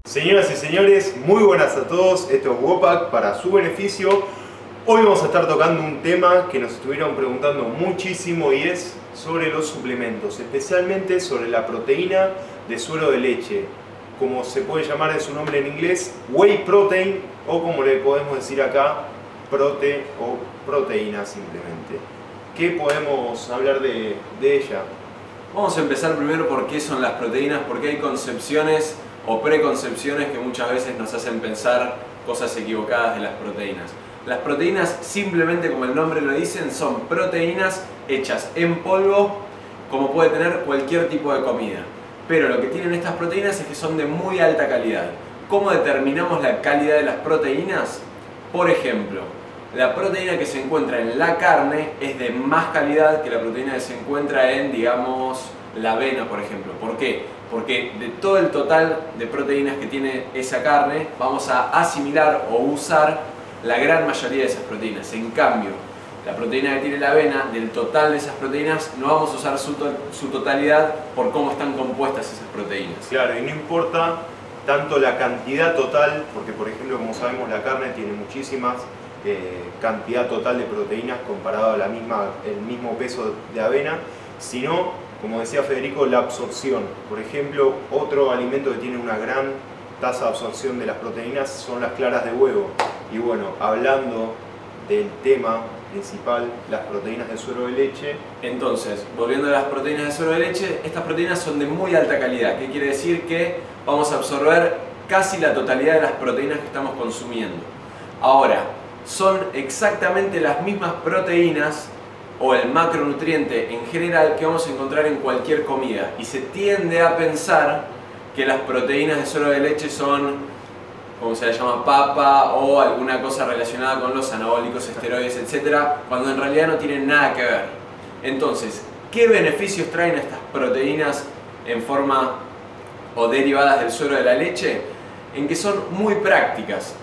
Señoras y señores, muy buenas a todos. Esto es Wopak para su beneficio. Hoy vamos a estar tocando un tema que nos estuvieron preguntando muchísimo y es sobre los suplementos, especialmente sobre la proteína de suero de leche, como se puede llamar en su nombre en inglés, whey protein, o como le podemos decir acá, o proteína simplemente. ¿Qué podemos hablar de ella? Vamos a empezar primero por qué son las proteínas, porque hay concepciones o preconcepciones que muchas veces nos hacen pensar cosas equivocadas de las proteínas. Las proteínas, simplemente como el nombre lo dicen, son proteínas hechas en polvo, como puede tener cualquier tipo de comida. Pero lo que tienen estas proteínas es que son de muy alta calidad. ¿Cómo determinamos la calidad de las proteínas? Por ejemplo, la proteína que se encuentra en la carne es de más calidad que la proteína que se encuentra en, digamos, la avena, por ejemplo. ¿Por qué? Porque de todo el total de proteínas que tiene esa carne, vamos a asimilar o usar la gran mayoría de esas proteínas. En cambio, la proteína que tiene la avena, del total de esas proteínas, no vamos a usar su totalidad por cómo están compuestas esas proteínas. Claro, y no importa tanto la cantidad total, porque por ejemplo, como sabemos, la carne tiene muchísimas cantidad total de proteínas comparado a el mismo peso de avena, sino, como decía Federico, la absorción. Por ejemplo, otro alimento que tiene una gran tasa de absorción de las proteínas son las claras de huevo. Y bueno, hablando del tema principal, las proteínas de suero de leche. Entonces, volviendo a las proteínas de suero de leche, estas proteínas son de muy alta calidad. ¿Qué quiere decir? Que vamos a absorber casi la totalidad de las proteínas que estamos consumiendo. Ahora, son exactamente las mismas proteínas o el macronutriente en general que vamos a encontrar en cualquier comida, y se tiende a pensar que las proteínas de suero de leche son, como se le llama, papa o alguna cosa relacionada con los anabólicos, esteroides, etc., cuando en realidad no tienen nada que ver. Entonces, ¿qué beneficios traen estas proteínas en forma o derivadas del suero de la leche? En que son muy prácticas.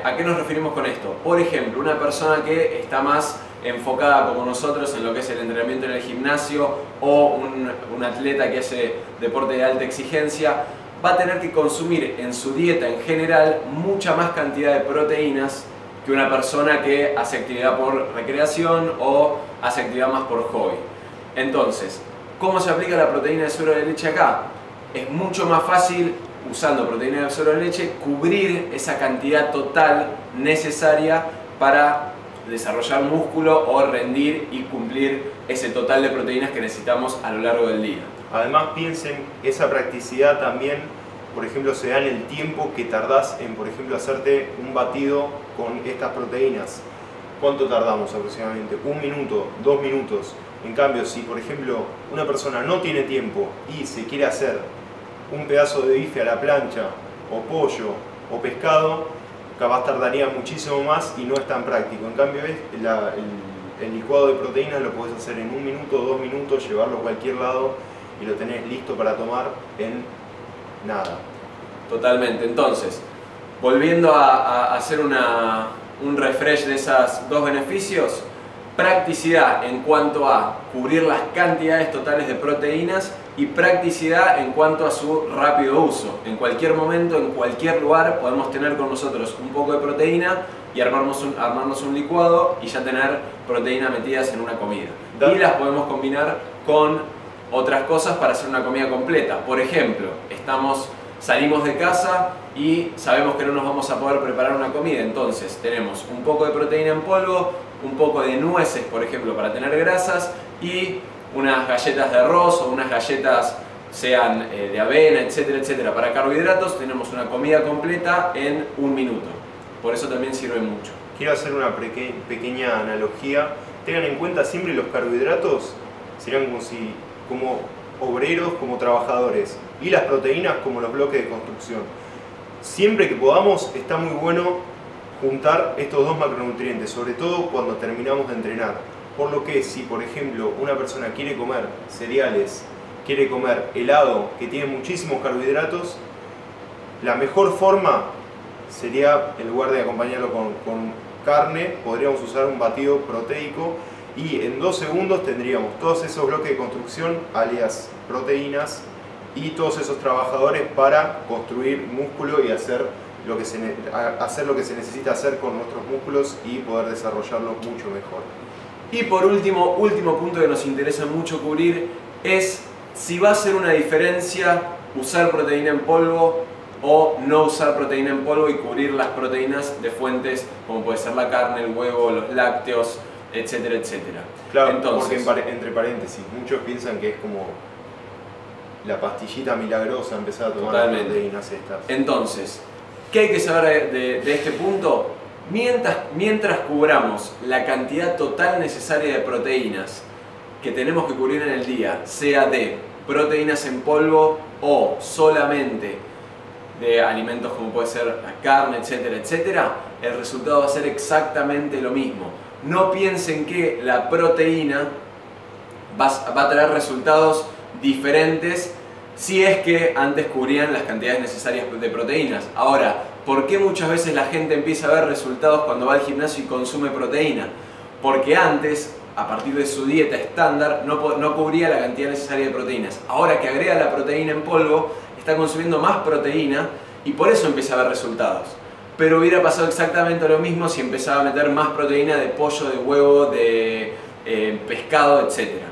¿A qué nos referimos con esto? Por ejemplo, una persona que está más enfocada como nosotros en lo que es el entrenamiento en el gimnasio, o un atleta que hace deporte de alta exigencia, va a tener que consumir en su dieta en general mucha más cantidad de proteínas que una persona que hace actividad por recreación o hace actividad más por hobby. Entonces, ¿cómo se aplica la proteína de suero de leche acá? Es mucho más fácil, usando proteína de suero de leche, cubrir esa cantidad total necesaria para desarrollar músculo o rendir y cumplir ese total de proteínas que necesitamos a lo largo del día. Además, piensen, esa practicidad también, por ejemplo, se da en el tiempo que tardás en, por ejemplo, hacerte un batido con estas proteínas. ¿Cuánto tardamos aproximadamente? 1 minuto, 2 minutos. En cambio, si por ejemplo una persona no tiene tiempo y se quiere hacer un pedazo de bife a la plancha, o pollo, o pescado, capaz tardaría muchísimo más y no es tan práctico. En cambio, el licuado de proteínas lo podés hacer en 1 minuto, 2 minutos, llevarlo a cualquier lado y lo tenés listo para tomar en nada. Totalmente. Entonces, volviendo a hacer un refresh de esos dos beneficios: practicidad en cuanto a cubrir las cantidades totales de proteínas, y practicidad en cuanto a su rápido uso. En cualquier momento, en cualquier lugar, podemos tener con nosotros un poco de proteína y armarnos un licuado y ya tener proteína metidas en una comida. Y las podemos combinar con otras cosas para hacer una comida completa. Por ejemplo, salimos de casa y sabemos que no nos vamos a poder preparar una comida, entonces tenemos un poco de proteína en polvo, un poco de nueces, por ejemplo, para tener grasas, y unas galletas de arroz o unas galletas, sean de avena, etcétera, etcétera. Para carbohidratos tenemos una comida completa en 1 minuto. Por eso también sirve mucho. Quiero hacer una pequeña analogía. Tengan en cuenta, siempre los carbohidratos serían como obreros, como trabajadores, y las proteínas como los bloques de construcción. Siempre que podamos, está muy bueno juntar estos dos macronutrientes, sobre todo cuando terminamos de entrenar. Por lo que si, por ejemplo, una persona quiere comer cereales, quiere comer helado que tiene muchísimos carbohidratos, la mejor forma sería, en lugar de acompañarlo con carne, podríamos usar un batido proteico, y en 2 segundos tendríamos todos esos bloques de construcción, alias proteínas, y todos esos trabajadores para construir músculo y hacer lo que se necesita hacer con nuestros músculos y poder desarrollarlos mucho mejor. Y por último punto que nos interesa mucho cubrir es si va a ser una diferencia usar proteína en polvo o no usar proteína en polvo y cubrir las proteínas de fuentes como puede ser la carne, el huevo, los lácteos, etcétera, etcétera. Claro, entonces, porque entre paréntesis, muchos piensan que es como la pastillita milagrosa empezar a tomar las proteínas estas. Entonces, ¿qué hay que saber de este punto? Mientras cubramos la cantidad total necesaria de proteínas que tenemos que cubrir en el día, sea de proteínas en polvo o solamente de alimentos como puede ser la carne, etcétera, etcétera, el resultado va a ser exactamente lo mismo. No piensen que la proteína va a traer resultados diferentes si es que antes cubrían las cantidades necesarias de proteínas. Ahora, ¿por qué muchas veces la gente empieza a ver resultados cuando va al gimnasio y consume proteína? Porque antes, a partir de su dieta estándar, no cubría la cantidad necesaria de proteínas. Ahora que agrega la proteína en polvo, está consumiendo más proteína y por eso empieza a ver resultados. Pero hubiera pasado exactamente lo mismo si empezaba a meter más proteína de pollo, de huevo, de pescado, etc.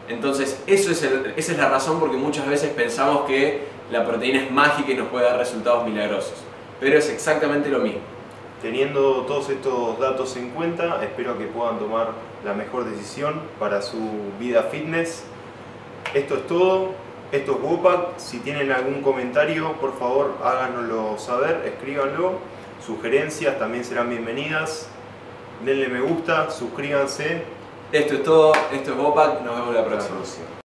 Entonces, esa es la razón porque muchas veces pensamos que la proteína es mágica y nos puede dar resultados milagrosos. Pero es exactamente lo mismo. Teniendo todos estos datos en cuenta, espero que puedan tomar la mejor decisión para su vida fitness. Esto es todo. Esto es Wopak. Si tienen algún comentario, por favor háganoslo saber, escríbanlo. Sugerencias también serán bienvenidas. Denle me gusta, suscríbanse. Esto es todo, esto es Wopak, nos vemos la próxima.